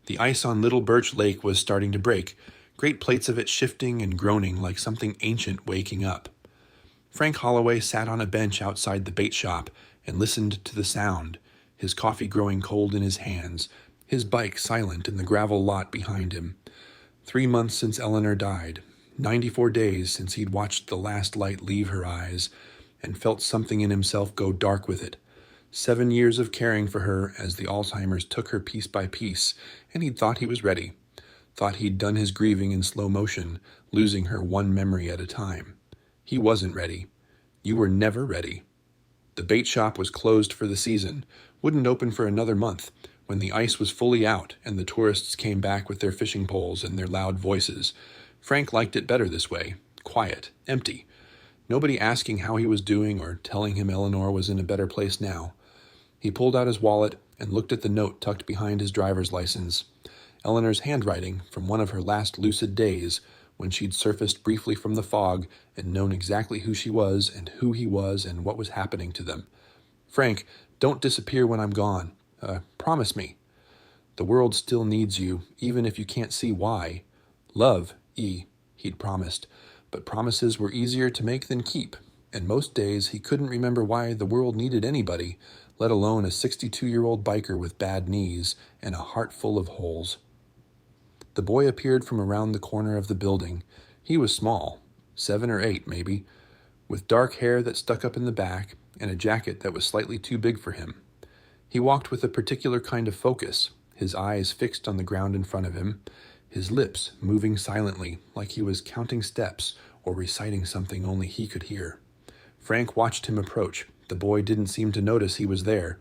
The ice on Little Birch Lake was starting to break, great plates of it shifting and groaning like something ancient waking up. Frank Holloway sat on a bench outside the bait shop and listened to the sound, his coffee growing cold in his hands, his bike silent in the gravel lot behind him. 3 months since Eleanor died, 94 days since he'd watched the last light leave her eyes and felt something in himself go dark with it. 7 years of caring for her as the Alzheimer's took her piece by piece, and he'd thought he was ready. Thought he'd done his grieving in slow motion, losing her one memory at a time. He wasn't ready. You were never ready. The bait shop was closed for the season, wouldn't open for another month, when the ice was fully out and the tourists came back with their fishing poles and their loud voices. Frank liked it better this way, quiet, empty. Nobody asking how he was doing or telling him Eleanor was in a better place now. He pulled out his wallet and looked at the note tucked behind his driver's license. Eleanor's handwriting from one of her last lucid days, when she'd surfaced briefly from the fog and known exactly who she was and who he was and what was happening to them. Frank, don't disappear when I'm gone. Promise me. The world still needs you, even if you can't see why. Love, E, he'd promised, but promises were easier to make than keep, and most days he couldn't remember why the world needed anybody, let alone a 62-year-old biker with bad knees and a heart full of holes. The boy appeared from around the corner of the building. He was small, 7 or 8 maybe, with dark hair that stuck up in the back and a jacket that was slightly too big for him. He walked with a particular kind of focus, his eyes fixed on the ground in front of him, his lips moving silently like he was counting steps or reciting something only he could hear. Frank watched him approach. The boy didn't seem to notice he was there,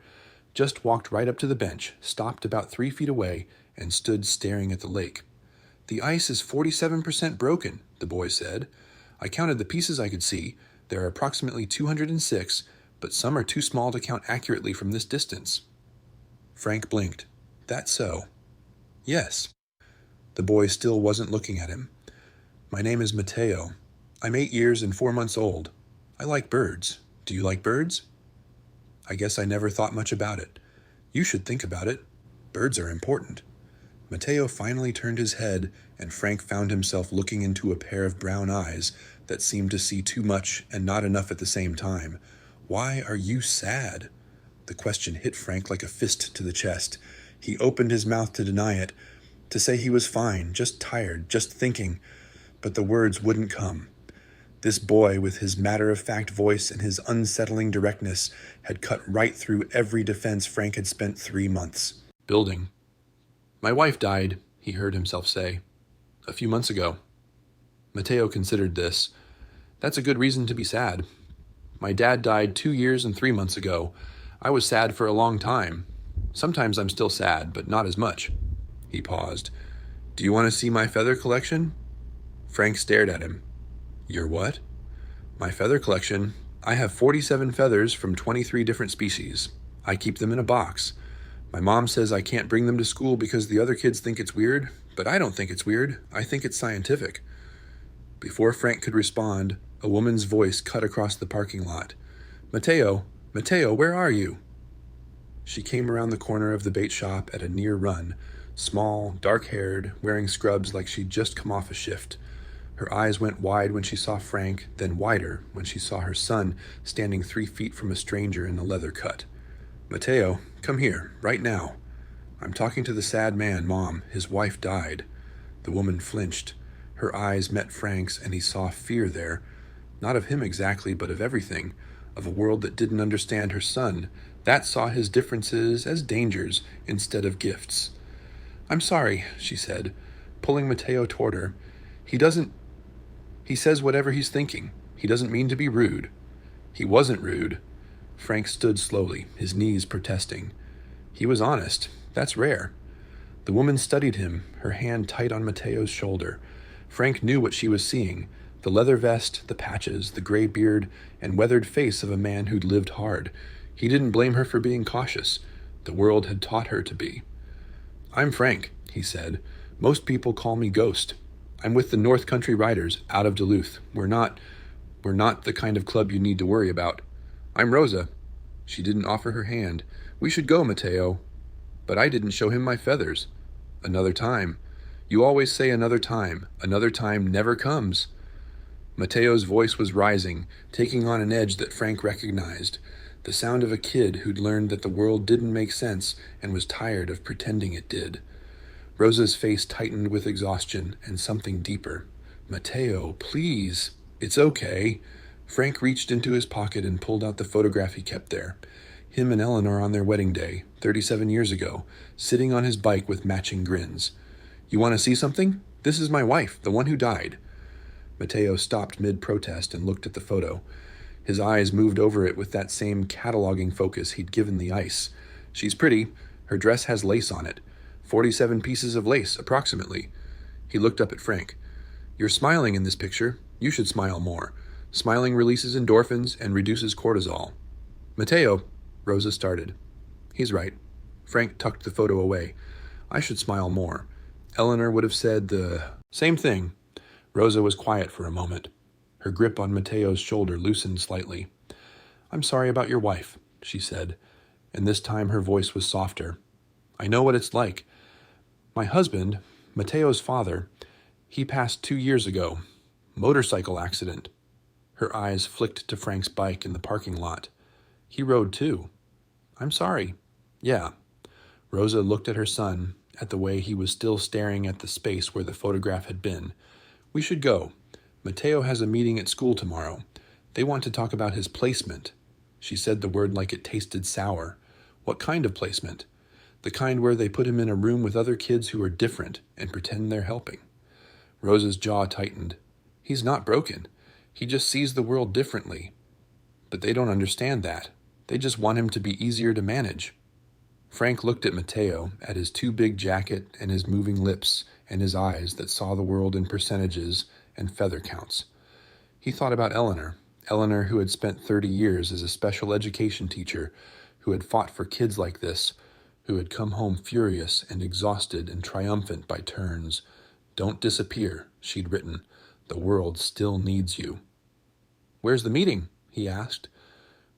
just walked right up to the bench, stopped about 3 feet away, and stood staring at the lake. The ice is 47% broken, the boy said. I counted the pieces I could see. There are approximately 206, but some are too small to count accurately from this distance. Frank blinked. That so? Yes. The boy still wasn't looking at him. My name is Mateo. I'm 8 years and 4 months old. I like birds. Do you like birds? I guess I never thought much about it. You should think about it. Birds are important. Mateo finally turned his head, and Frank found himself looking into a pair of brown eyes that seemed to see too much and not enough at the same time. Why are you sad? The question hit Frank like a fist to the chest. He opened his mouth to deny it, to say he was fine, just tired, just thinking, but the words wouldn't come. This boy, with his matter-of-fact voice and his unsettling directness, had cut right through every defense Frank had spent 3 months building. My wife died, he heard himself say, a few months ago. Mateo considered this. That's a good reason to be sad. My dad died 2 years and 3 months ago. I was sad for a long time. Sometimes I'm still sad, but not as much. He paused. Do you want to see my feather collection? Frank stared at him. Your what? My feather collection. I have 47 feathers from 23 different species. I keep them in a box. My mom says I can't bring them to school because the other kids think it's weird, but I don't think it's weird. I think it's scientific. Before Frank could respond, a woman's voice cut across the parking lot. Mateo, where are you? She came around the corner of the bait shop at a near run, small, dark-haired, wearing scrubs like she'd just come off a shift. Her eyes went wide when she saw Frank, then wider when she saw her son standing 3 feet from a stranger in a leather cut. Mateo, come here, right now. I'm talking to the sad man, Mom. His wife died. The woman flinched. Her eyes met Frank's, and he saw fear there. Not of him exactly, but of everything. Of a world that didn't understand her son, that saw his differences as dangers instead of gifts. I'm sorry, she said, pulling Mateo toward her. He says whatever he's thinking. He doesn't mean to be rude. He wasn't rude. Frank stood slowly, his knees protesting. He was honest. That's rare. The woman studied him, her hand tight on Mateo's shoulder. Frank knew what she was seeing, the leather vest, the patches, the gray beard, and weathered face of a man who'd lived hard. He didn't blame her for being cautious. The world had taught her to be. I'm Frank, he said. Most people call me Ghost. I'm with the North Country Riders, out of Duluth. We're not the kind of club you need to worry about. I'm Rosa. She didn't offer her hand. We should go, Mateo. But I didn't show him my feathers. Another time. You always say another time. Another time never comes. Mateo's voice was rising, taking on an edge that Frank recognized. The sound of a kid who'd learned that the world didn't make sense and was tired of pretending it did. Rosa's face tightened with exhaustion and something deeper. Mateo, please. It's okay. Frank reached into his pocket and pulled out the photograph he kept there. Him and Eleanor on their wedding day, 37 years ago, sitting on his bike with matching grins. You want to see something? This is my wife, the one who died. Mateo stopped mid-protest and looked at the photo. His eyes moved over it with that same cataloging focus he'd given the ice. She's pretty. Her dress has lace on it. 47 pieces of lace, approximately. He looked up at Frank. You're smiling in this picture. You should smile more. Smiling releases endorphins and reduces cortisol. Mateo, Rosa started. He's right. Frank tucked the photo away. I should smile more. Eleanor would have said the same thing. Rosa was quiet for a moment. Her grip on Mateo's shoulder loosened slightly. I'm sorry about your wife, she said, and this time her voice was softer. I know what it's like. My husband, Mateo's father, he passed 2 years ago. Motorcycle accident. Her eyes flicked to Frank's bike in the parking lot. He rode too. I'm sorry. Yeah. Rosa looked at her son, at the way he was still staring at the space where the photograph had been. We should go. Mateo has a meeting at school tomorrow. They want to talk about his placement. She said the word like it tasted sour. What kind of placement? The kind where they put him in a room with other kids who are different and pretend they're helping. Rosa's jaw tightened. He's not broken. He just sees the world differently. But they don't understand that. They just want him to be easier to manage. Frank looked at Mateo, at his too big jacket and his moving lips and his eyes that saw the world in percentages and feather counts. He thought about Eleanor who had spent 30 years as a special education teacher, who had fought for kids like this, who had come home furious and exhausted and triumphant by turns. Don't disappear, she'd written. The world still needs you. Where's the meeting? He asked.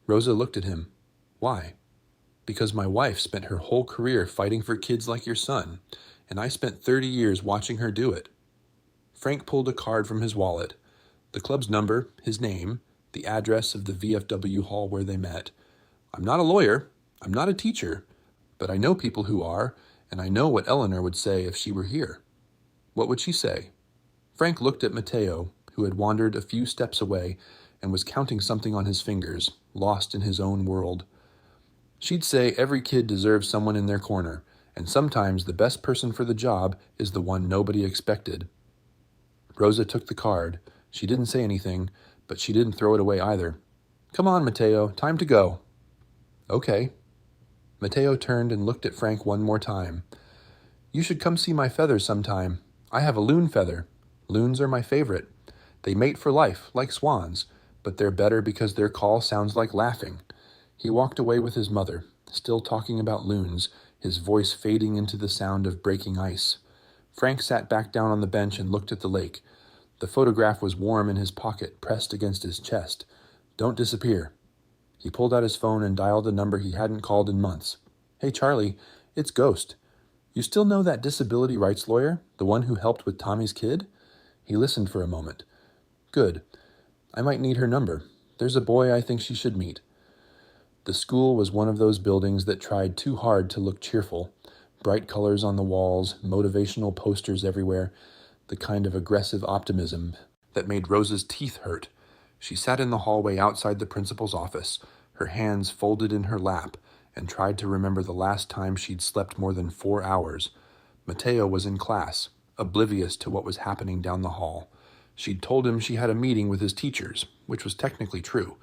Rosa looked at him. Why? Because my wife spent her whole career fighting for kids like your son, and I spent 30 years watching her do it. Frank pulled a card from his wallet. The club's number, his name, the address of the VFW hall where they met. I'm not a lawyer. I'm not a teacher. But I know people who are, and I know what Eleanor would say if she were here. What would she say? Frank looked at Mateo, who had wandered a few steps away and was counting something on his fingers, lost in his own world. She'd say every kid deserves someone in their corner, and sometimes the best person for the job is the one nobody expected. Rosa took the card. She didn't say anything, but she didn't throw it away either. Come on, Mateo, time to go. Okay. Mateo turned and looked at Frank one more time. You should come see my feathers sometime. I have a loon feather. Loons are my favorite. They mate for life, like swans, but they're better because their call sounds like laughing. He walked away with his mother, still talking about loons, his voice fading into the sound of breaking ice. Frank sat back down on the bench and looked at the lake. The photograph was warm in his pocket, pressed against his chest. Don't disappear. He pulled out his phone and dialed a number he hadn't called in months. Hey, Charlie, it's Ghost. You still know that disability rights lawyer, the one who helped with Tommy's kid? He listened for a moment. Good. I might need her number. There's a boy I think she should meet. The school was one of those buildings that tried too hard to look cheerful. Bright colors on the walls, motivational posters everywhere, the kind of aggressive optimism that made Rosa's teeth hurt. She sat in the hallway outside the principal's office, her hands folded in her lap, and tried to remember the last time she'd slept more than 4 hours. Mateo was in class, oblivious to what was happening down the hall. She'd told him she had a meeting with his teachers, which was technically true.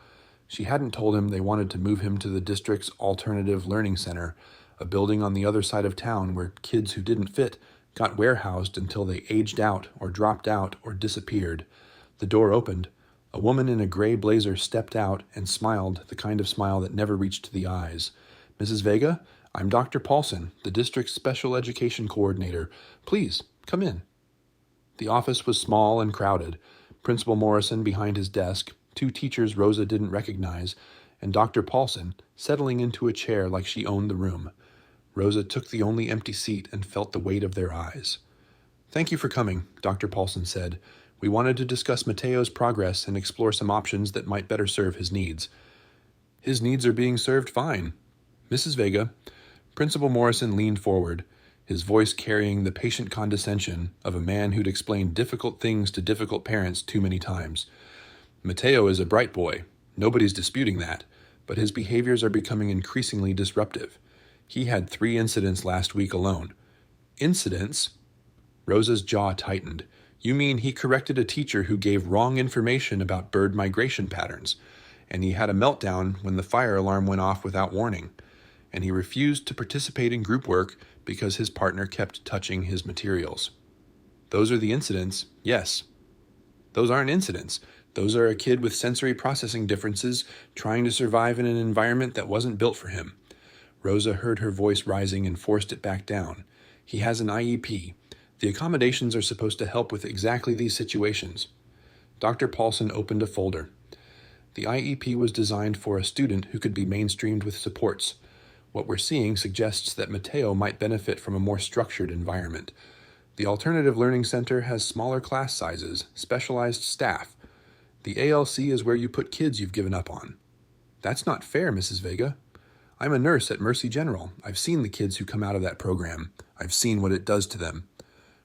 She hadn't told him they wanted to move him to the district's alternative learning center, a building on the other side of town where kids who didn't fit got warehoused until they aged out or dropped out or disappeared. The door opened. A woman in a gray blazer stepped out and smiled, the kind of smile that never reached to the eyes. Mrs. Vega, I'm Dr. Paulson, the district's special education coordinator. Please, come in. The office was small and crowded. Principal Morrison behind his desk, 2 teachers Rosa didn't recognize, and Dr. Paulson settling into a chair like she owned the room. Rosa took the only empty seat and felt the weight of their eyes. "Thank you for coming," Dr. Paulson said. "We wanted to discuss Mateo's progress and explore some options that might better serve his needs." "His needs are being served fine. Mrs. Vega." Principal Morrison leaned forward, his voice carrying the patient condescension of a man who'd explained difficult things to difficult parents too many times. "Mateo is a bright boy. Nobody's disputing that, but his behaviors are becoming increasingly disruptive. He had 3 incidents last week alone." "Incidents?" Rosa's jaw tightened. "You mean he corrected a teacher who gave wrong information about bird migration patterns, and he had a meltdown when the fire alarm went off without warning, and he refused to participate in group work because his partner kept touching his materials." "Those are the incidents, yes." "Those aren't incidents. Those are a kid with sensory processing differences trying to survive in an environment that wasn't built for him." Rosa heard her voice rising and forced it back down. "He has an IEP. The accommodations are supposed to help with exactly these situations." Dr. Paulson opened a folder. The IEP was designed for a student who could be mainstreamed with supports. What we're seeing suggests that Mateo might benefit from a more structured environment. The Alternative Learning Center has smaller class sizes, specialized staff. The ALC is where you put kids you've given up on. "That's not fair, Mrs. Vega. I'm a nurse at Mercy General. I've seen the kids who come out of that program. I've seen what it does to them."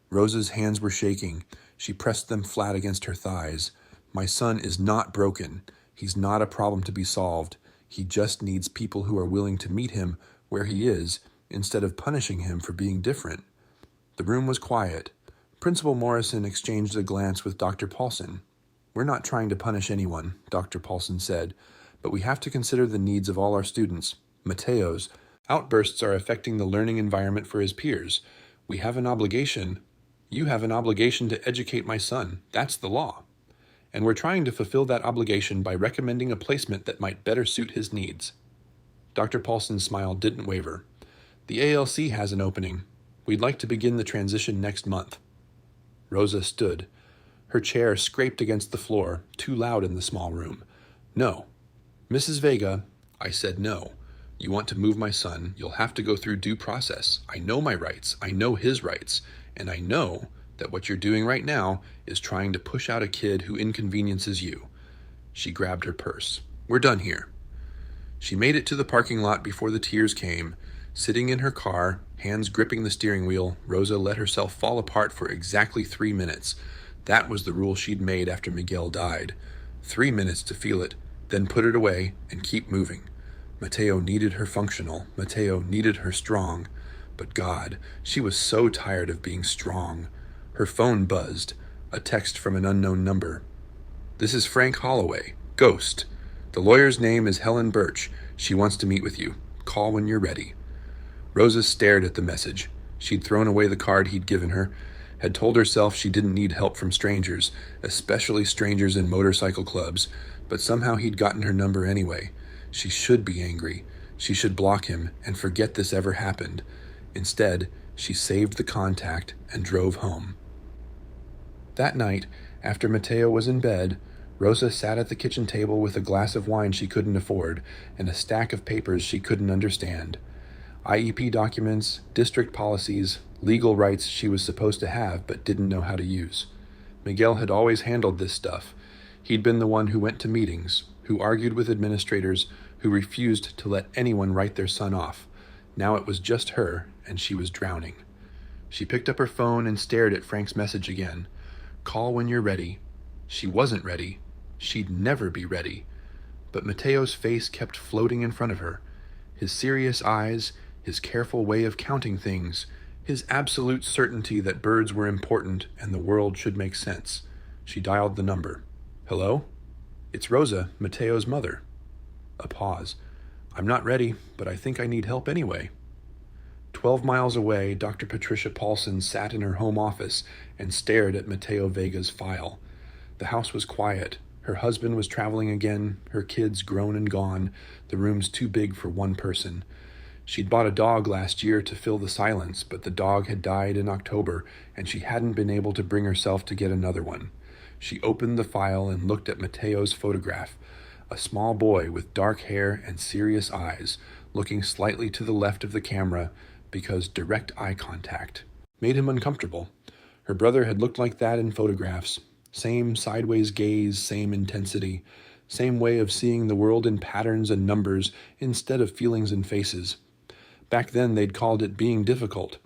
Rosa's hands were shaking. She pressed them flat against her thighs. "My son is not broken. He's not a problem to be solved. He just needs people who are willing to meet him where he is instead of punishing him for being different." The room was quiet. Principal Morrison exchanged a glance with Dr. Paulson. "We're not trying to punish anyone," Dr. Paulson said, "but we have to consider the needs of all our students. Mateo's outbursts are affecting the learning environment for his peers. We have an obligation. You have an obligation to educate my son. That's the law. And we're trying to fulfill that obligation by recommending a placement that might better suit his needs." Dr. Paulson's smile didn't waver. "The ALC has an opening. We'd like to begin the transition next month." Rosa stood. Her chair scraped against the floor, too loud in the small room. "No. Mrs. Vega," I said no. "You want to move my son, you'll have to go through due process. I know my rights. I know his rights. And I know that what you're doing right now is trying to push out a kid who inconveniences you." She grabbed her purse. "We're done here." She made it to the parking lot before the tears came. Sitting in her car, hands gripping the steering wheel, Rosa let herself fall apart for exactly 3 minutes. That was the rule she'd made after Miguel died. 3 minutes to feel it, then put it away and keep moving. Mateo needed her functional. Mateo needed her strong. But God, she was so tired of being strong. Her phone buzzed. A text from an unknown number. "This is Frank Holloway, Ghost. The lawyer's name is Helen Birch. She wants to meet with you. Call when you're ready." Rosa stared at the message. She'd thrown away the card he'd given her, had told herself she didn't need help from strangers, especially strangers in motorcycle clubs, but somehow he'd gotten her number anyway. She should be angry. She should block him and forget this ever happened. Instead, she saved the contact and drove home. That night, after Mateo was in bed, Rosa sat at the kitchen table with a glass of wine she couldn't afford and a stack of papers she couldn't understand. IEP documents, district policies, legal rights she was supposed to have but didn't know how to use. Miguel had always handled this stuff. He'd been the one who went to meetings, who argued with administrators, who refused to let anyone write their son off. Now it was just her, and she was drowning. She picked up her phone and stared at Frank's message again. "Call when you're ready." She wasn't ready. She'd never be ready. But Mateo's face kept floating in front of her. His serious eyes, his careful way of counting things, his absolute certainty that birds were important and the world should make sense. She dialed the number. "Hello? It's Rosa, Mateo's mother." A pause. "I'm not ready, but I think I need help anyway." 12 miles away, Dr. Patricia Paulson sat in her home office and stared at Mateo Vega's file. The house was quiet. Her husband was traveling again, her kids grown and gone, the rooms too big for one person. She'd bought a dog last year to fill the silence, but the dog had died in October, and she hadn't been able to bring herself to get another one. She opened the file and looked at Mateo's photograph, a small boy with dark hair and serious eyes, looking slightly to the left of the camera, because direct eye contact made him uncomfortable. Her brother had looked like that in photographs. Same sideways gaze, same intensity, same way of seeing the world in patterns and numbers instead of feelings and faces. Back then they'd called it being difficult.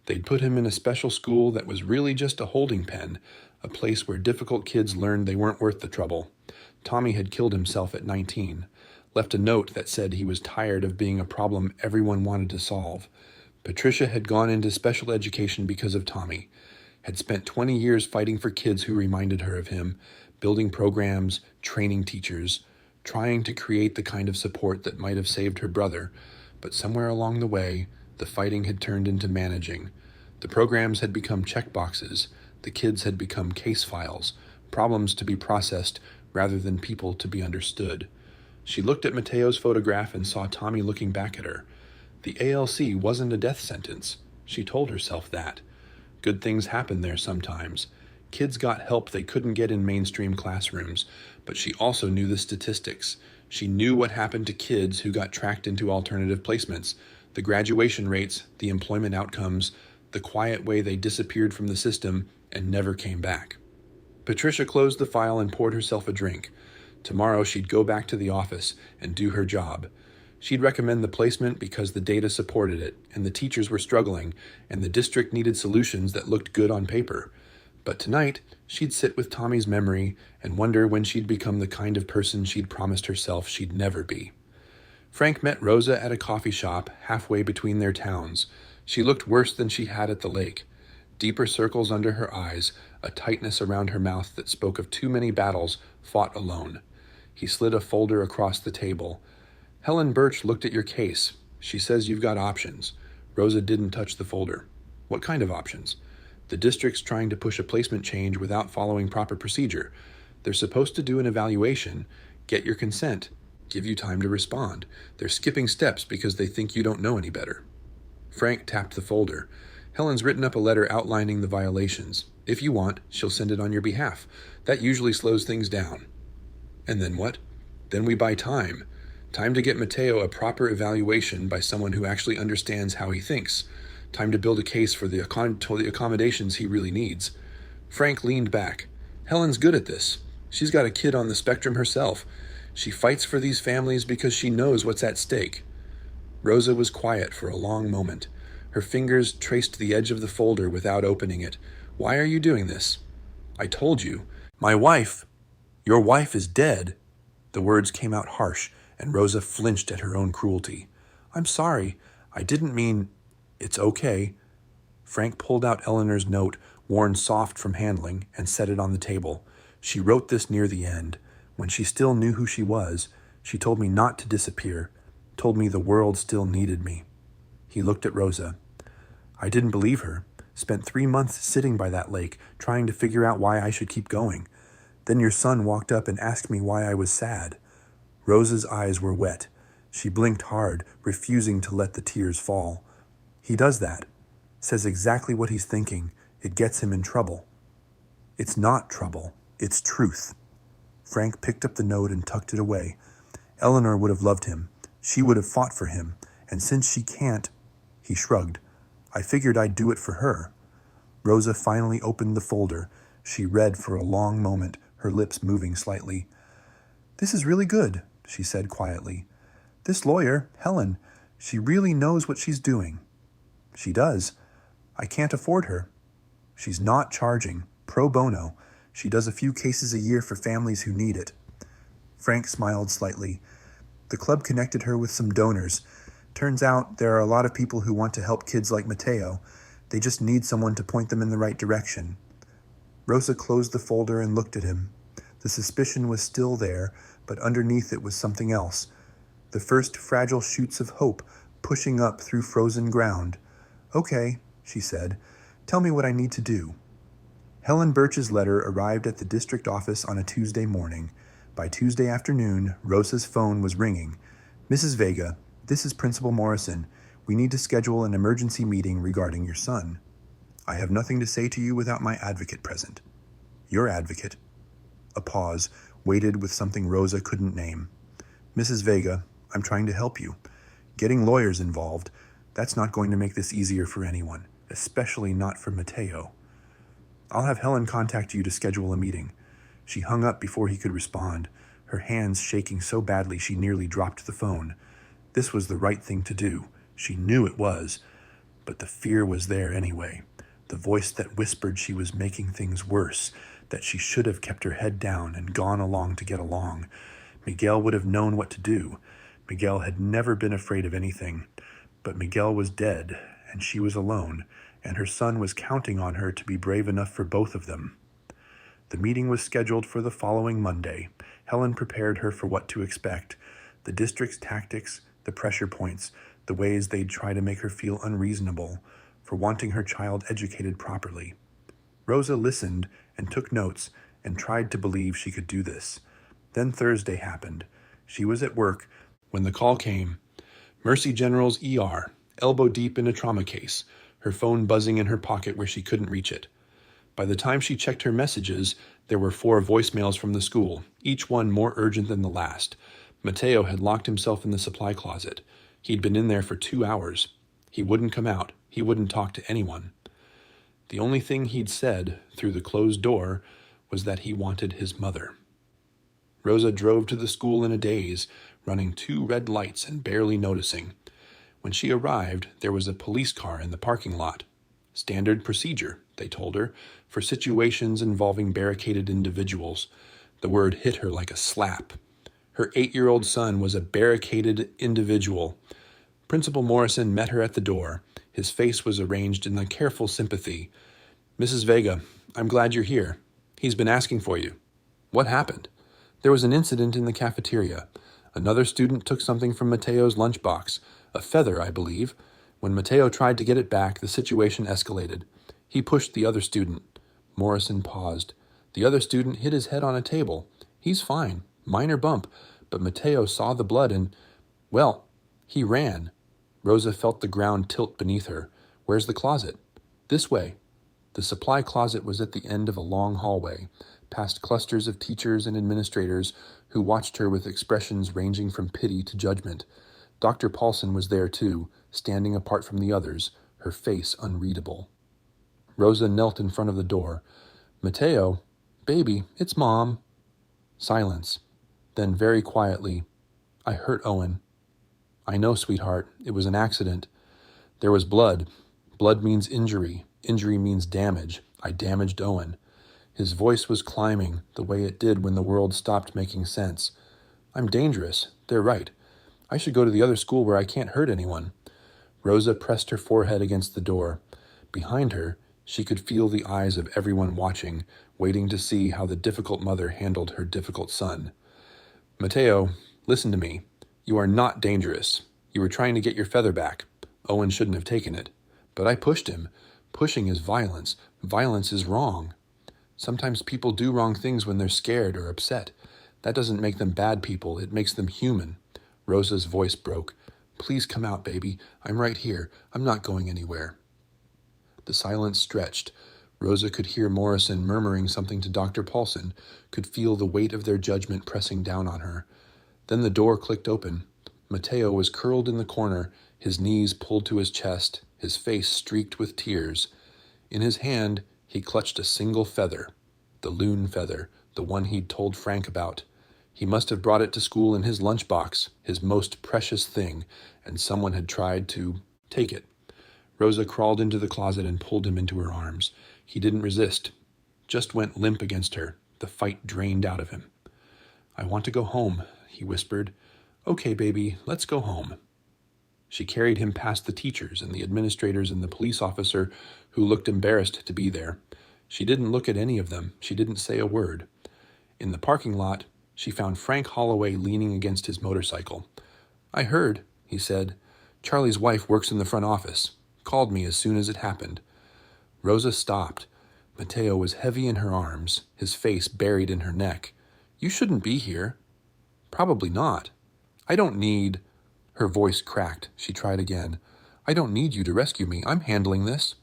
They'd put him in a special school that was really just a holding pen, a place where difficult kids learned they weren't worth the trouble. Tommy had killed himself at 19, left a note that said he was tired of being a problem everyone wanted to solve. Patricia had gone into special education because of Tommy, had spent 20 years fighting for kids who reminded her of him, building programs, training teachers, trying to create the kind of support that might have saved her brother, but somewhere along the way, the fighting had turned into managing. The programs had become checkboxes, the kids had become case files, problems to be processed rather than people to be understood. She looked at Mateo's photograph and saw Tommy looking back at her. The ALC wasn't a death sentence. She told herself that. Good things happen there sometimes. Kids got help they couldn't get in mainstream classrooms, but she also knew the statistics. She knew what happened to kids who got tracked into alternative placements, the graduation rates, the employment outcomes, the quiet way they disappeared from the system and never came back. Patricia closed the file and poured herself a drink. Tomorrow she'd go back to the office and do her job. She'd recommend the placement because the data supported it, and the teachers were struggling, and the district needed solutions that looked good on paper. But tonight, she'd sit with Tommy's memory and wonder when she'd become the kind of person she'd promised herself she'd never be. Frank met Rosa at a coffee shop halfway between their towns. She looked worse than she had at the lake. Deeper circles under her eyes, a tightness around her mouth that spoke of too many battles fought alone. He slid a folder across the table. Helen Birch looked at your case. She says you've got options. Rosa didn't touch the folder. What kind of options? The district's trying to push a placement change without following proper procedure. They're supposed to do an evaluation, get your consent, give you time to respond. They're skipping steps because they think you don't know any better. Frank tapped the folder. Helen's written up a letter outlining the violations. If you want, she'll send it on your behalf. That usually slows things down. And then what? Then we buy time. Time to get Mateo a proper evaluation by someone who actually understands how he thinks. Time to build a case for the accommodations he really needs. Frank leaned back. Helen's good at this. She's got a kid on the spectrum herself. She fights for these families because she knows what's at stake. Rosa was quiet for a long moment. Her fingers traced the edge of the folder without opening it. Why are you doing this? I told you. My wife. Your wife is dead. The words came out harsh, and Rosa flinched at her own cruelty. I'm sorry. I didn't mean... It's okay. Frank pulled out Eleanor's note, worn soft from handling, and set it on the table. She wrote this near the end. When she still knew who she was, she told me not to disappear, told me the world still needed me. He looked at Rosa. I didn't believe her. Spent 3 months sitting by that lake, trying to figure out why I should keep going. Then your son walked up and asked me why I was sad. Rosa's eyes were wet. She blinked hard, refusing to let the tears fall. He does that. Says exactly what he's thinking. It gets him in trouble. It's not trouble. It's truth. Frank picked up the note and tucked it away. Eleanor would have loved him. She would have fought for him. And since she can't, he shrugged. I figured I'd do it for her. Rosa finally opened the folder. She read for a long moment, her lips moving slightly. This is really good, she said quietly. This lawyer, Helen, she really knows what she's doing. She does. I can't afford her. She's not charging. Pro bono. She does a few cases a year for families who need it. Frank smiled slightly. The club connected her with some donors. Turns out there are a lot of people who want to help kids like Mateo. They just need someone to point them in the right direction. Rosa closed the folder and looked at him. The suspicion was still there, but underneath it was something else. The first fragile shoots of hope pushing up through frozen ground. Okay, she said. Tell me what I need to do. Helen Birch's letter arrived at the district office on a Tuesday morning. By Tuesday afternoon, Rosa's phone was ringing. Mrs. Vega, this is Principal Morrison. We need to schedule an emergency meeting regarding your son. I have nothing to say to you without my advocate present. Your advocate. A pause, weighted with something Rosa couldn't name. Mrs. Vega, I'm trying to help you. Getting lawyers involved. That's not going to make this easier for anyone, especially not for Mateo. I'll have Helen contact you to schedule a meeting. She hung up before he could respond, her hands shaking so badly she nearly dropped the phone. This was the right thing to do. She knew it was, but the fear was there anyway. The voice that whispered she was making things worse, that she should have kept her head down and gone along to get along. Miguel would have known what to do. Miguel had never been afraid of anything, but Miguel was dead, and she was alone, and her son was counting on her to be brave enough for both of them. The meeting was scheduled for the following Monday. Helen prepared her for what to expect, the district's tactics, the pressure points, the ways they'd try to make her feel unreasonable for wanting her child educated properly. Rosa listened and took notes and tried to believe she could do this. Then Thursday happened. She was at work when the call came. Mercy General's ER, elbow deep in a trauma case, her phone buzzing in her pocket where she couldn't reach it. By the time she checked her messages, there were 4 voicemails from the school, each one more urgent than the last. Mateo had locked himself in the supply closet. He'd been in there for 2 hours. He wouldn't come out. He wouldn't talk to anyone. The only thing he'd said through the closed door was that he wanted his mother. Rosa drove to the school in a daze, running 2 red lights and barely noticing. When she arrived, there was a police car in the parking lot. Standard procedure, they told her, for situations involving barricaded individuals. The word hit her like a slap. Her 8-year-old son was a barricaded individual. Principal Morrison met her at the door. His face was arranged in a careful sympathy. "Mrs. Vega, I'm glad you're here. He's been asking for you." "What happened?" "There was an incident in the cafeteria. Another student took something from Mateo's lunchbox, a feather, I believe. When Mateo tried to get it back, the situation escalated. He pushed the other student." Morrison paused. "The other student hit his head on a table. He's fine, minor bump, but Mateo saw the blood and, well, he ran." Rosa felt the ground tilt beneath her. "Where's the closet?" "This way." The supply closet was at the end of a long hallway, past clusters of teachers and administrators who watched her with expressions ranging from pity to judgment. Dr. Paulson was there too, standing apart from the others, her face unreadable. Rosa knelt in front of the door. "Mateo, baby, it's Mom." Silence. Then very quietly, "I hurt Owen." "I know, sweetheart. It was an accident. There was blood. Blood means injury. Injury means damage. I damaged Owen." His voice was climbing, the way it did when the world stopped making sense. "I'm dangerous. They're right. I should go to the other school where I can't hurt anyone." Rosa pressed her forehead against the door. Behind her, she could feel the eyes of everyone watching, waiting to see how the difficult mother handled her difficult son. "Mateo, listen to me. You are not dangerous. You were trying to get your feather back. Owen shouldn't have taken it. But I pushed him. Pushing is violence. Violence is wrong. Sometimes people do wrong things when they're scared or upset. That doesn't make them bad people. It makes them human." Rosa's voice broke. "Please come out, baby. I'm right here. I'm not going anywhere." The silence stretched. Rosa could hear Morrison murmuring something to Dr. Paulson, could feel the weight of their judgment pressing down on her. Then the door clicked open. Mateo was curled in the corner, his knees pulled to his chest, his face streaked with tears. In his hand, he clutched a single feather, the loon feather, the one he'd told Frank about. He must have brought it to school in his lunchbox, his most precious thing, and someone had tried to take it. Rosa crawled into the closet and pulled him into her arms. He didn't resist, just went limp against her, the fight drained out of him. "I want to go home," he whispered. "Okay, baby, let's go home." She carried him past the teachers and the administrators and the police officer who looked embarrassed to be there. She didn't look at any of them. She didn't say a word. In the parking lot, she found Frank Holloway leaning against his motorcycle. "I heard," he said. "Charlie's wife works in the front office. Called me as soon as it happened." Rosa stopped. Mateo was heavy in her arms, his face buried in her neck. "You shouldn't be here." "Probably not. I don't need—" Her voice cracked. She tried again. "I don't need you to rescue me. I'm handling this."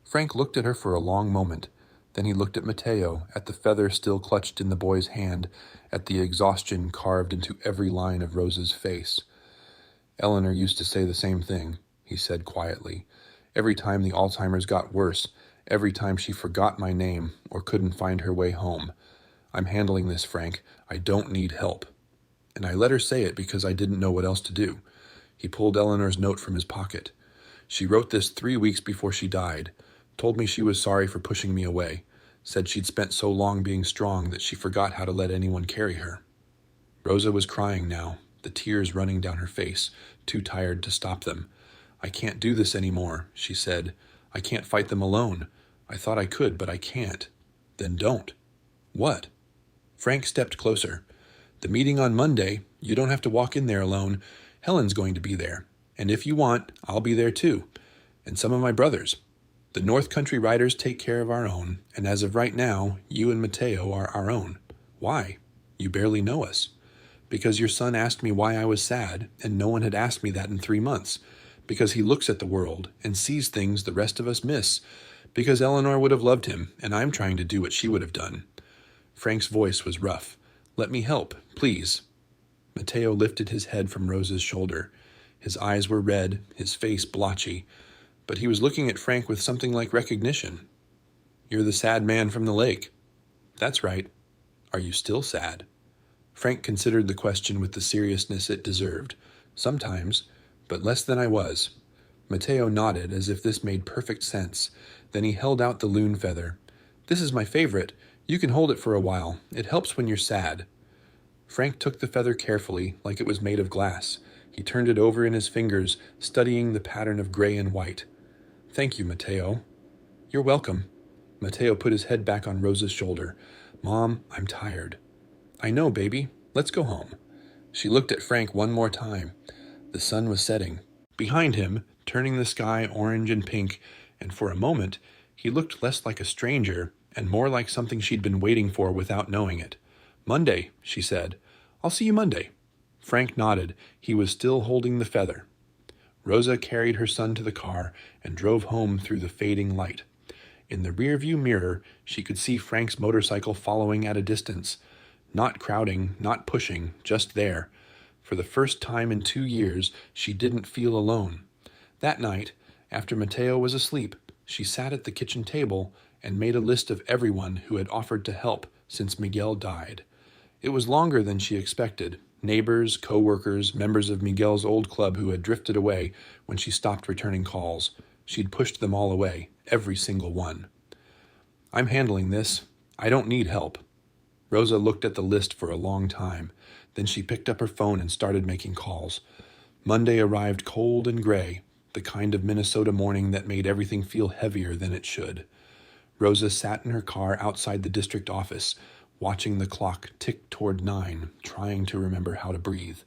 Frank looked at her for a long moment. Then he looked at Mateo, at the feather still clutched in the boy's hand, at the exhaustion carved into every line of Rosa's face. "Eleanor used to say the same thing," he he said quietly. Every time the Alzheimer's got worse, every time she forgot my name or couldn't find her way home. I'm handling this, Frank. I don't need help. And I let her say it because I didn't know what else to do. He pulled Eleanor's note from his pocket. She wrote this 3 weeks before she died, told me she was sorry for pushing me away, said she'd spent so long being strong that she forgot how to let anyone carry her. Rosa was crying now, the tears running down her face, too tired to stop them. I can't do this anymore, she said. I can't fight them alone. I thought I could, but I can't. Then don't. What? Frank stepped closer. The meeting on Monday, you don't have to walk in there alone. Helen's going to be there. And if you want, I'll be there too. And some of my brothers. The North Country Riders take care of our own, and as of right now, you and Mateo are our own. Why? You barely know us. Because your son asked me why I was sad, and no one had asked me that in 3 months. Because he looks at the world and sees things the rest of us miss. Because Eleanor would have loved him, and I'm trying to do what she would have done. Frank's voice was rough. Let me help, please. Mateo lifted his head from Rosa's shoulder. His eyes were red, his face blotchy, but he was looking at Frank with something like recognition. You're the sad man from the lake. That's right. Are you still sad? Frank considered the question with the seriousness it deserved. Sometimes, but less than I was. Mateo nodded as if this made perfect sense. Then he held out the loon feather. This is my favorite. You can hold it for a while. It helps when you're sad. Frank took the feather carefully, like it was made of glass. He turned it over in his fingers, studying the pattern of gray and white. Thank you, Mateo. You're welcome. Mateo put his head back on Rosa's shoulder. Mom, I'm tired. I know, baby. Let's go home. She looked at Frank one more time. The sun was setting. Behind him, turning the sky orange and pink, and for a moment, he looked less like a stranger and more like something she'd been waiting for without knowing it. Monday, she said. I'll see you Monday. Frank nodded. He was still holding the feather. Rosa carried her son to the car and drove home through the fading light. In the rearview mirror, she could see Frank's motorcycle following at a distance. Not crowding, not pushing, just there. For the first time in 2 years, she didn't feel alone. That night, after Mateo was asleep, she sat at the kitchen table and made a list of everyone who had offered to help since Miguel died. It was longer than she expected. Neighbors, co-workers, members of Miguel's old club who had drifted away when she stopped returning calls. She'd pushed them all away, every single one. I'm handling this. I don't need help. Rosa looked at the list for a long time. Then she picked up her phone and started making calls. Monday arrived cold and gray, the kind of Minnesota morning that made everything feel heavier than it should. Rosa sat in her car outside the district office, watching the clock tick toward 9, trying to remember how to breathe.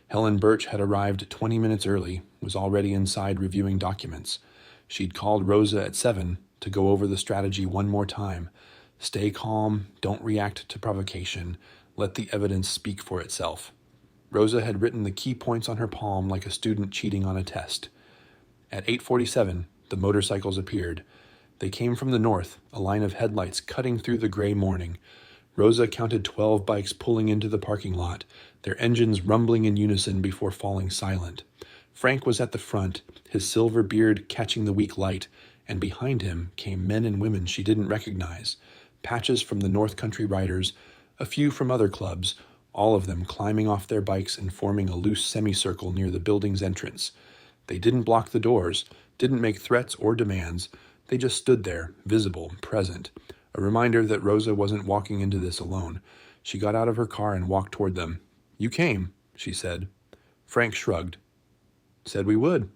Helen Birch had arrived 20 minutes early, was already inside reviewing documents. She'd called Rosa at 7 to go over the strategy one more time. Stay calm, don't react to provocation, let the evidence speak for itself. Rosa had written the key points on her palm like a student cheating on a test. At 8:47, the motorcycles appeared. They came from the north, a line of headlights cutting through the gray morning. Rosa counted 12 bikes pulling into the parking lot, their engines rumbling in unison before falling silent. Frank was at the front, his silver beard catching the weak light, and behind him came men and women she didn't recognize, patches from the North Country Riders, a few from other clubs, all of them climbing off their bikes and forming a loose semicircle near the building's entrance. They didn't block the doors, didn't make threats or demands. They just stood there, visible, present, a reminder that Rosa wasn't walking into this alone. She got out of her car and walked toward them. You came, she said. Frank shrugged. Said we would.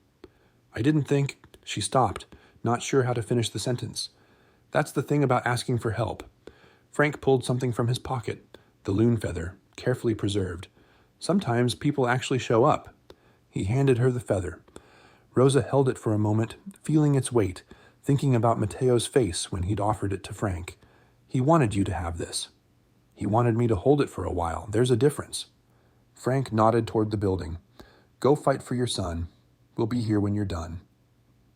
I didn't think. She stopped, not sure how to finish the sentence. That's the thing about asking for help. Frank pulled something from his pocket, the loon feather, carefully preserved. Sometimes people actually show up. He handed her the feather. Rosa held it for a moment, feeling its weight, thinking about Mateo's face when he'd offered it to Frank. He wanted you to have this. He wanted me to hold it for a while. There's a difference. Frank nodded toward the building. Go fight for your son. We'll be here when you're done.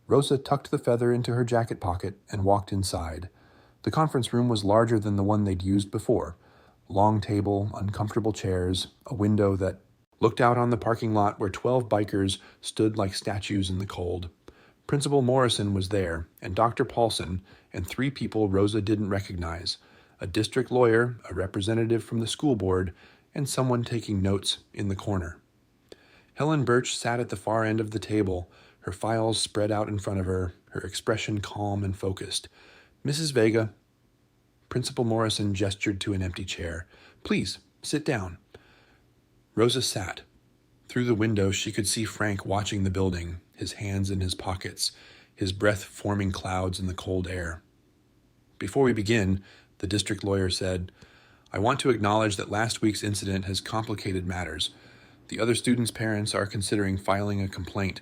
Rosa tucked the feather into her jacket pocket and walked inside. The conference room was larger than the one they'd used before. Long table, uncomfortable chairs, a window that looked out on the parking lot where 12 bikers stood like statues in the cold. Principal Morrison was there, and Dr. Paulson, and 3 people Rosa didn't recognize: a district lawyer, a representative from the school board, and someone taking notes in the corner. Helen Birch sat at the far end of the table, her files spread out in front of her, her expression calm and focused. "Mrs. Vega." Principal Morrison gestured to an empty chair. "Please, sit down." Rosa sat. Through the window, she could see Frank watching the building, his hands in his pockets, his breath forming clouds in the cold air. "Before we begin," the district lawyer said, "I want to acknowledge that last week's incident has complicated matters. The other students' parents are considering filing a complaint.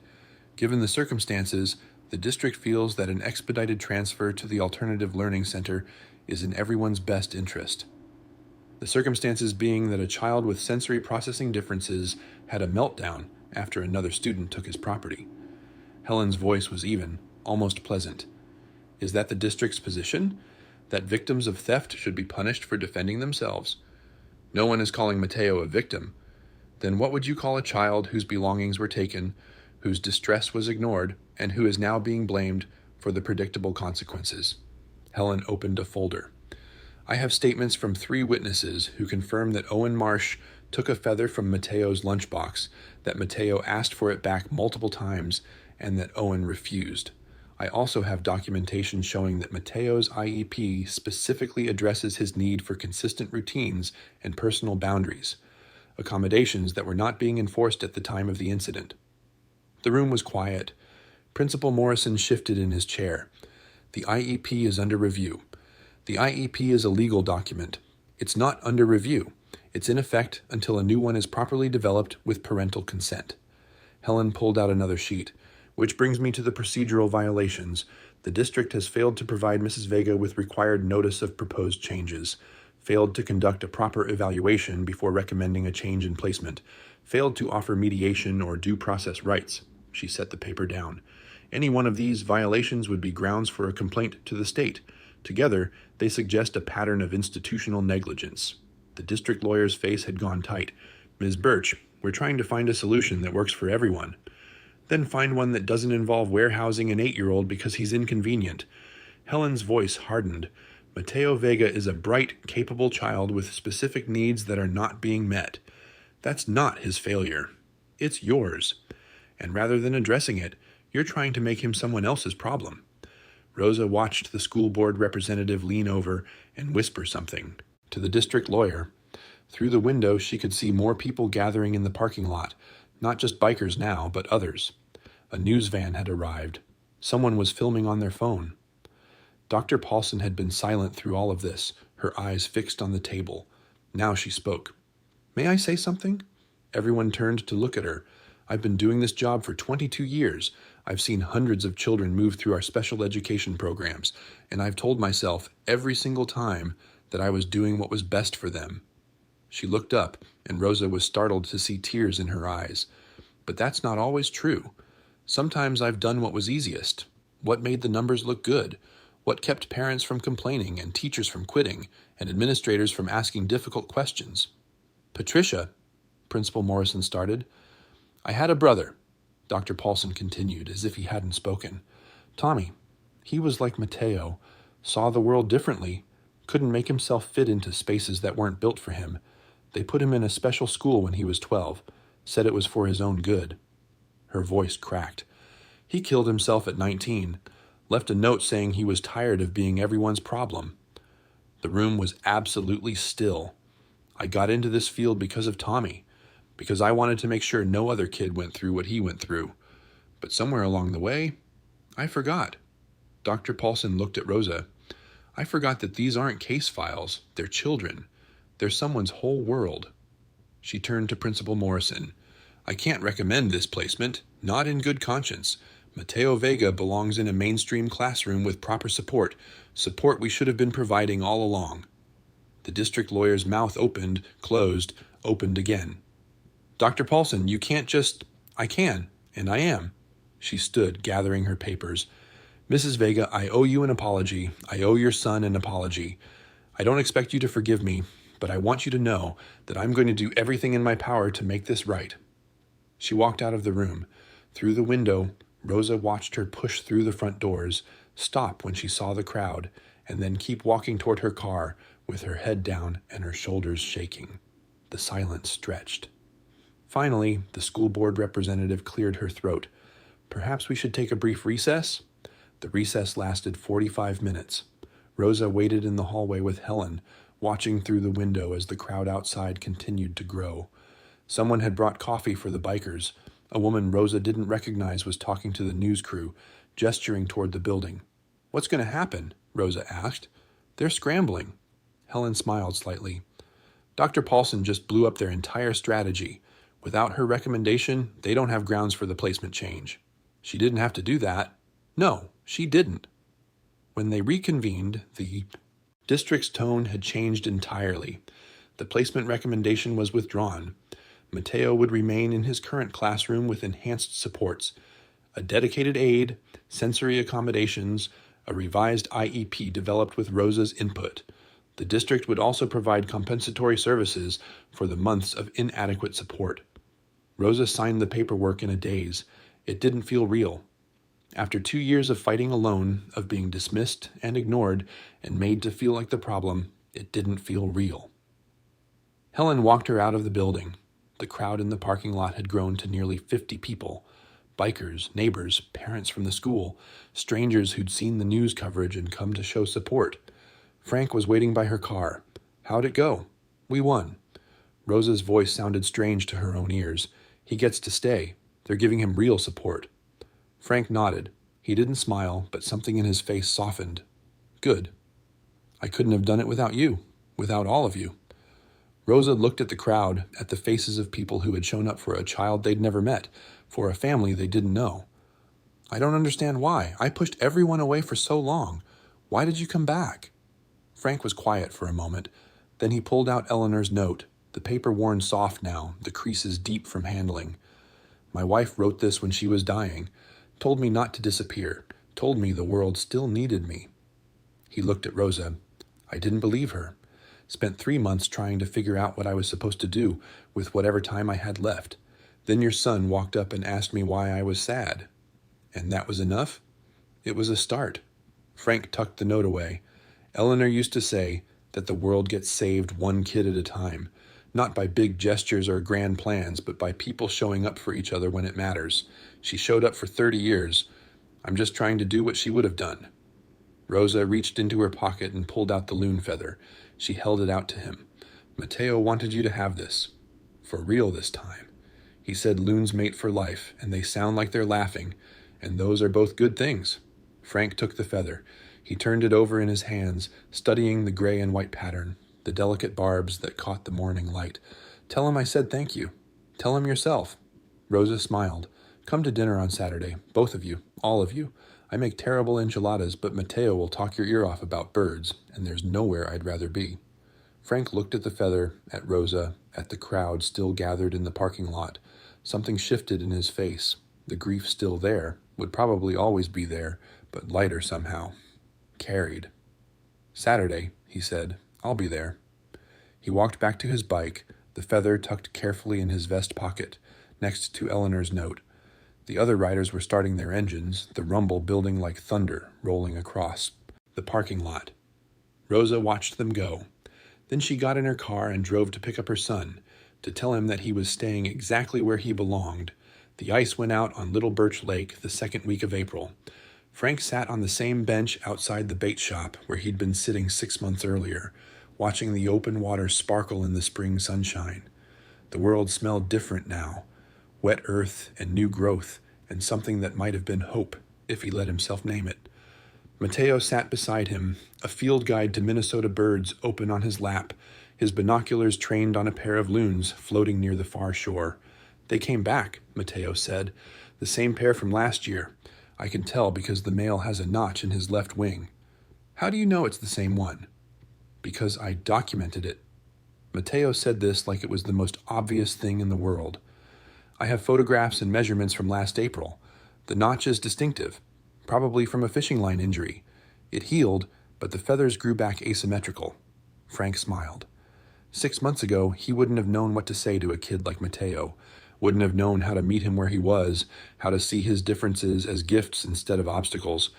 Given the circumstances, the district feels that an expedited transfer to the Alternative Learning Center is in everyone's best interest. The circumstances being that a child with sensory processing differences had a meltdown after another student took his property." Helen's voice was even, almost pleasant. "Is that the district's position? That victims of theft should be punished for defending themselves? No one is calling Mateo a victim. Then what would you call a child whose belongings were taken, whose distress was ignored, and who is now being blamed for the predictable consequences?" Helen opened a folder. "I have statements from 3 witnesses who confirm that Owen Marsh took a feather from Mateo's lunchbox, that Mateo asked for it back multiple times, and that Owen refused. I also have documentation showing that Mateo's IEP specifically addresses his need for consistent routines and personal boundaries, accommodations that were not being enforced at the time of the incident." The room was quiet. Principal Morrison shifted in his chair. "The IEP is under review. The IEP is a legal document. It's not under review. It's in effect until a new one is properly developed with parental consent." Helen pulled out another sheet. "Which brings me to the procedural violations. The district has failed to provide Mrs. Vega with required notice of proposed changes, failed to conduct a proper evaluation before recommending a change in placement, failed to offer mediation or due process rights." She set the paper down. "Any one of these violations would be grounds for a complaint to the state. Together, they suggest a pattern of institutional negligence." The district lawyer's face had gone tight. "Ms. Birch, we're trying to find a solution that works for everyone." "Then find one that doesn't involve warehousing an 8-year-old because he's inconvenient." Helen's voice hardened. "Mateo Vega is a bright, capable child with specific needs that are not being met. That's not his failure. It's yours. And rather than addressing it, you're trying to make him someone else's problem." Rosa watched the school board representative lean over and whisper something to the district lawyer. Through the window, she could see more people gathering in the parking lot, not just bikers now, but others. A news van had arrived. Someone was filming on their phone. Dr. Paulson had been silent through all of this, her eyes fixed on the table. Now she spoke. "May I say something?" Everyone turned to look at her. "I've been doing this job for 22 years. I've seen hundreds of children move through our special education programs, and I've told myself every single time that I was doing what was best for them." She looked up, and Rosa was startled to see tears in her eyes. "But that's not always true. Sometimes I've done what was easiest, what made the numbers look good, what kept parents from complaining and teachers from quitting and administrators from asking difficult questions." "Patricia," Principal Morrison started. "I had a brother," Dr. Paulson continued, as if he hadn't spoken. "Tommy. He was like Mateo, saw the world differently, couldn't make himself fit into spaces that weren't built for him. They put him in a special school when he was 12, said it was for his own good." Her voice cracked. "He killed himself at 19, left a note saying he was tired of being everyone's problem." The room was absolutely still. "I got into this field because of Tommy, because I wanted to make sure no other kid went through what he went through. But somewhere along the way, I forgot." Dr. Paulson looked at Rosa. "I forgot that these aren't case files. They're children. They're someone's whole world." She turned to Principal Morrison. "I can't recommend this placement, not in good conscience. Mateo Vega belongs in a mainstream classroom with proper support we should have been providing all along." The district lawyer's mouth opened, closed, opened again. "Dr. Paulson, you can't just—" "I can, and I am." She stood, gathering her papers. "Mrs. Vega, I owe you an apology. I owe your son an apology. I don't expect you to forgive me, but I want you to know that I'm going to do everything in my power to make this right." She walked out of the room. Through the window, Rosa watched her push through the front doors, stop when she saw the crowd, and then keep walking toward her car with her head down and her shoulders shaking. The silence stretched. Finally, the school board representative cleared her throat. "Perhaps we should take a brief recess?" The recess lasted 45 minutes. Rosa waited in the hallway with Helen, watching through the window as the crowd outside continued to grow. Someone had brought coffee for the bikers. A woman Rosa didn't recognize was talking to the news crew, gesturing toward the building. "What's going to happen?" Rosa asked. "They're scrambling." Helen smiled slightly. "Dr. Paulson just blew up their entire strategy. Without her recommendation, they don't have grounds for the placement change." "She didn't have to do that." "No, she didn't." When they reconvened, the district's tone had changed entirely. The placement recommendation was withdrawn. Mateo would remain in his current classroom with enhanced supports, a dedicated aide, sensory accommodations, a revised IEP developed with Rosa's input. The district would also provide compensatory services for the months of inadequate support. Rosa signed the paperwork in a daze. It didn't feel real. After 2 years of fighting alone, of being dismissed and ignored and made to feel like the problem, it didn't feel real. Helen walked her out of the building. The crowd in the parking lot had grown to nearly 50 people. Bikers, neighbors, parents from the school, strangers who'd seen the news coverage and come to show support. Frank was waiting by her car. "How'd it go?" "We won." Rosa's voice sounded strange to her own ears. "He gets to stay. They're giving him real support." Frank nodded. He didn't smile, but something in his face softened. "Good. I couldn't have done it without you, without all of you." Rosa looked at the crowd, at the faces of people who had shown up for a child they'd never met, for a family they didn't know. "I don't understand why. I pushed everyone away for so long. Why did you come back?" Frank was quiet for a moment. Then he pulled out Eleanor's note, the paper worn soft now, the creases deep from handling. "My wife wrote this when she was dying. Told me not to disappear. Told me the world still needed me." He looked at Rosa. "I didn't believe her. Spent 3 months trying to figure out what I was supposed to do with whatever time I had left. Then your son walked up and asked me why I was sad. And that was enough?" "It was a start." Frank tucked the note away. "Eleanor used to say that the world gets saved one kid at a time, not by big gestures or grand plans, but by people showing up for each other when it matters. She showed up for 30 years. I'm just trying to do what she would have done." Rosa reached into her pocket and pulled out the loon feather. She held it out to him. "Mateo wanted you to have this. For real this time. He said loons mate for life, and they sound like they're laughing, and those are both good things." Frank took the feather. He turned it over in his hands, studying the gray and white pattern, the delicate barbs that caught the morning light. "Tell him I said thank you. Tell him yourself." Rosa smiled. "Come to dinner on Saturday, both of you, all of you. I make terrible enchiladas, but Mateo will talk your ear off about birds, and there's nowhere I'd rather be." Frank looked at the feather, at Rosa, at the crowd still gathered in the parking lot. Something shifted in his face. The grief still there, would probably always be there, but lighter somehow. Carried. "Saturday," he said. "I'll be there." He walked back to his bike, the feather tucked carefully in his vest pocket, next to Eleanor's note. The other riders were starting their engines, the rumble building like thunder rolling across the parking lot. Rosa watched them go. Then she got in her car and drove to pick up her son, to tell him that he was staying exactly where he belonged. The ice went out on Little Birch Lake the second week of April. Frank sat on the same bench outside the bait shop where he'd been sitting 6 months earlier, watching the open water sparkle in the spring sunshine. The world smelled different now. Wet earth and new growth, and something that might have been hope, if he let himself name it. Mateo sat beside him, a field guide to Minnesota birds open on his lap, his binoculars trained on a pair of loons floating near the far shore. "They came back," Mateo said. "The same pair from last year. I can tell because the male has a notch in his left wing." "How do you know it's the same one?" "Because I documented it." Mateo said this like it was the most obvious thing in the world. "I have photographs and measurements from last April. The notch is distinctive, probably from a fishing line injury. It healed, but the feathers grew back asymmetrical." Frank smiled. 6 months ago, he wouldn't have known what to say to a kid like Mateo, wouldn't have known how to meet him where he was, how to see his differences as gifts instead of obstacles.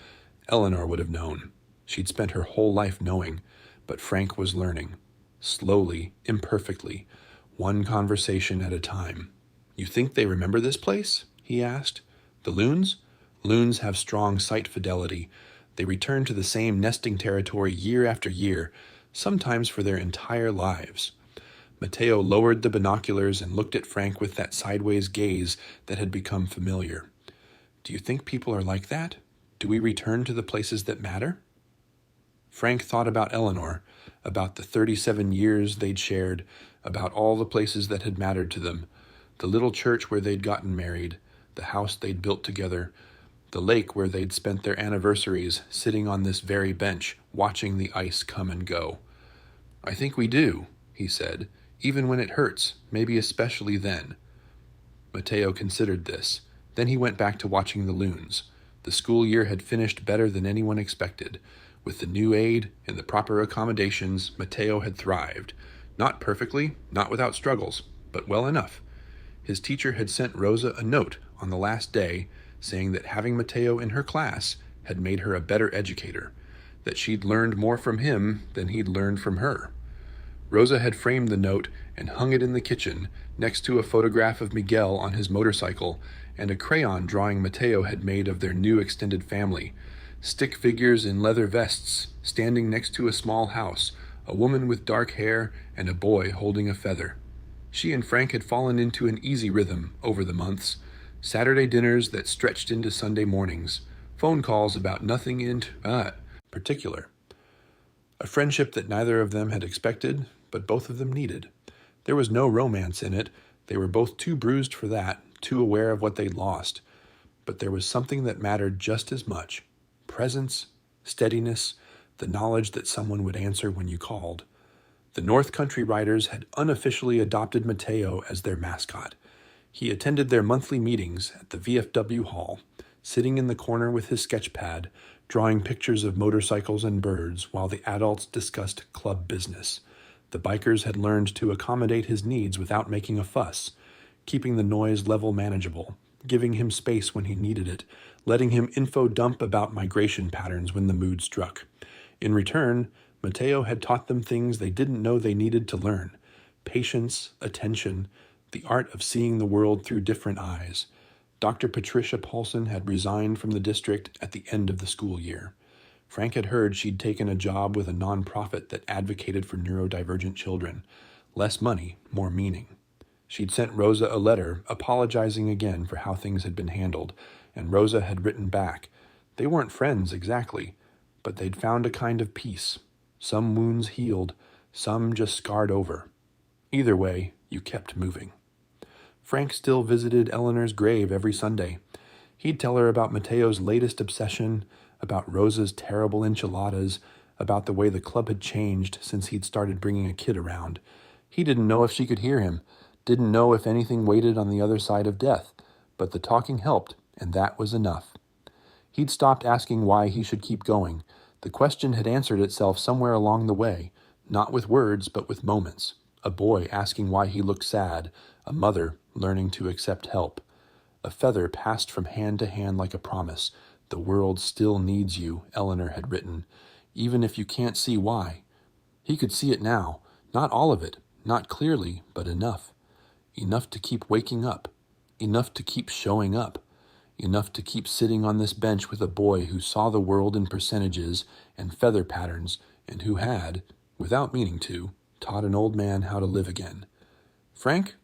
Eleanor would have known. She'd spent her whole life knowing, but Frank was learning. Slowly, imperfectly, one conversation at a time. "You think they remember this place?" he asked. "The loons? Loons have strong sight fidelity. They return to the same nesting territory year after year, sometimes for their entire lives." Mateo lowered the binoculars and looked at Frank with that sideways gaze that had become familiar. "Do you think people are like that? Do we return to the places that matter?" Frank thought about Eleanor, about the 37 years they'd shared, about all the places that had mattered to them, the little church where they'd gotten married, the house they'd built together, the lake where they'd spent their anniversaries, sitting on this very bench, watching the ice come and go. "I think we do," he said, "even when it hurts, maybe especially then." Mateo considered this. Then he went back to watching the loons. The school year had finished better than anyone expected. With the new aid and the proper accommodations, Mateo had thrived. Not perfectly, not without struggles, but well enough. His teacher had sent Rosa a note on the last day saying that having Mateo in her class had made her a better educator, that she'd learned more from him than he'd learned from her. Rosa had framed the note and hung it in the kitchen next to a photograph of Miguel on his motorcycle and a crayon drawing Mateo had made of their new extended family. Stick figures in leather vests standing next to a small house, a woman with dark hair and a boy holding a feather. She and Frank had fallen into an easy rhythm over the months. Saturday dinners that stretched into Sunday mornings. Phone calls about nothing in particular. A friendship that neither of them had expected, but both of them needed. There was no romance in it. They were both too bruised for that, too aware of what they'd lost. But there was something that mattered just as much. Presence, steadiness, the knowledge that someone would answer when you called. The North Country Riders had unofficially adopted Mateo as their mascot. He attended their monthly meetings at the VFW hall, sitting in the corner with his sketch pad, drawing pictures of motorcycles and birds while the adults discussed club business. The bikers had learned to accommodate his needs without making a fuss, keeping the noise level manageable, giving him space when he needed it, letting him info dump about migration patterns when the mood struck. In return, Mateo had taught them things they didn't know they needed to learn: patience, attention, the art of seeing the world through different eyes. Dr. Patricia Paulson had resigned from the district at the end of the school year. Frank had heard she'd taken a job with a nonprofit that advocated for neurodivergent children. Less money, more meaning. She'd sent Rosa a letter apologizing again for how things had been handled, and Rosa had written back. They weren't friends exactly, but they'd found a kind of peace. Some wounds healed, some just scarred over. Either way, you kept moving. Frank still visited Eleanor's grave every Sunday. He'd tell her about Mateo's latest obsession, about Rosa's terrible enchiladas, about the way the club had changed since he'd started bringing a kid around. He didn't know if she could hear him, didn't know if anything waited on the other side of death, but the talking helped, and that was enough. He'd stopped asking why he should keep going. The question had answered itself somewhere along the way, not with words, but with moments. A boy asking why he looked sad, a mother learning to accept help. A feather passed from hand to hand like a promise. "The world still needs you," Eleanor had written, "even if you can't see why." He could see it now, not all of it, not clearly, but enough. Enough to keep waking up, enough to keep showing up, enough to keep sitting on this bench with a boy who saw the world in percentages and feather patterns and who had, without meaning to, taught an old man how to live again. "Frank?"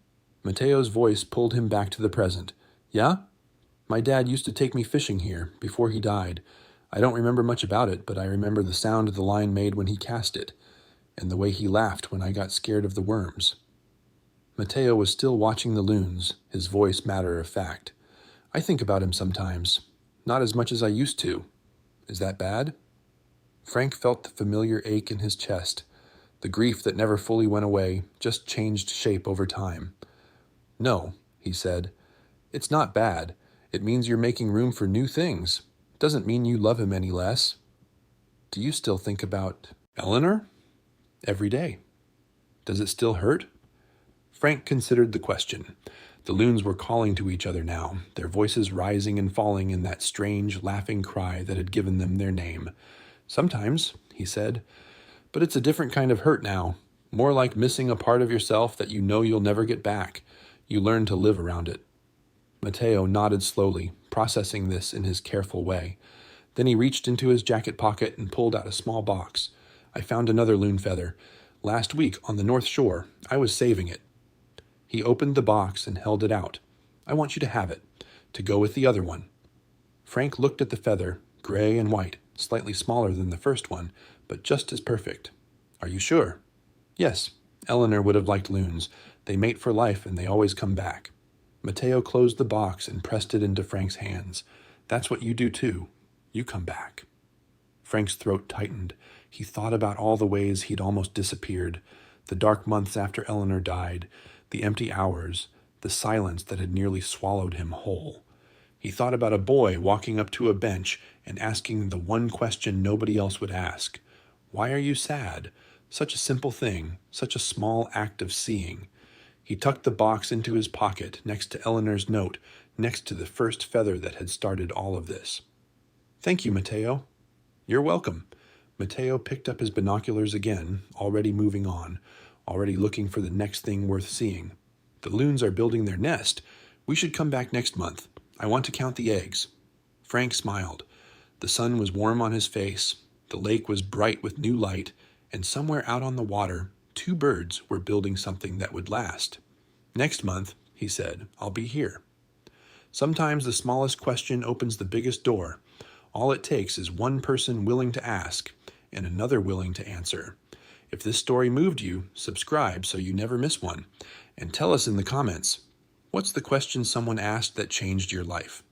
Mateo's voice pulled him back to the present. "Yeah? My dad used to take me fishing here, before he died. I don't remember much about it, but I remember the sound the line made when he cast it, and the way he laughed when I got scared of the worms." Mateo was still watching the loons, his voice matter of fact. "I think about him sometimes. Not as much as I used to. Is that bad?" Frank felt the familiar ache in his chest. The grief that never fully went away, just changed shape over time. "No," he said. "It's not bad. It means you're making room for new things. Doesn't mean you love him any less." "Do you still think about Eleanor?" "Every day." Does it still hurt? Frank considered the question. The loons were calling to each other now, their voices rising and falling in that strange, laughing cry that had given them their name. Sometimes, he said, but it's a different kind of hurt now, more like missing a part of yourself that you know you'll never get back. You learn to live around it. Mateo nodded slowly, processing this in his careful way. Then he reached into his jacket pocket and pulled out a small box. I found another loon feather. Last week on the North Shore, I was saving it. He opened the box and held it out. I want you to have it, to go with the other one. Frank looked at the feather, gray and white, slightly smaller than the first one, but just as perfect. Are you sure? Yes, Eleanor would have liked loons. They mate for life and they always come back. Mateo closed the box and pressed it into Frank's hands. That's what you do too. You come back. Frank's throat tightened. He thought about all the ways he'd almost disappeared. The dark months after Eleanor died, the empty hours, the silence that had nearly swallowed him whole. He thought about a boy walking up to a bench and asking the one question nobody else would ask. Why are you sad? Such a simple thing, such a small act of seeing. He tucked the box into his pocket next to Eleanor's note, next to the first feather that had started all of this. Thank you, Mateo. You're welcome. Mateo picked up his binoculars again, already moving on, already looking for the next thing worth seeing. The loons are building their nest. We should come back next month. I want to count the eggs. Frank smiled. The sun was warm on his face. The lake was bright with new light, and somewhere out on the water, 2 birds were building something that would last. Next month, he said, I'll be here. Sometimes the smallest question opens the biggest door. All it takes is one person willing to ask and another willing to answer. If this story moved you, subscribe so you never miss one. And tell us in the comments, what's the question someone asked that changed your life?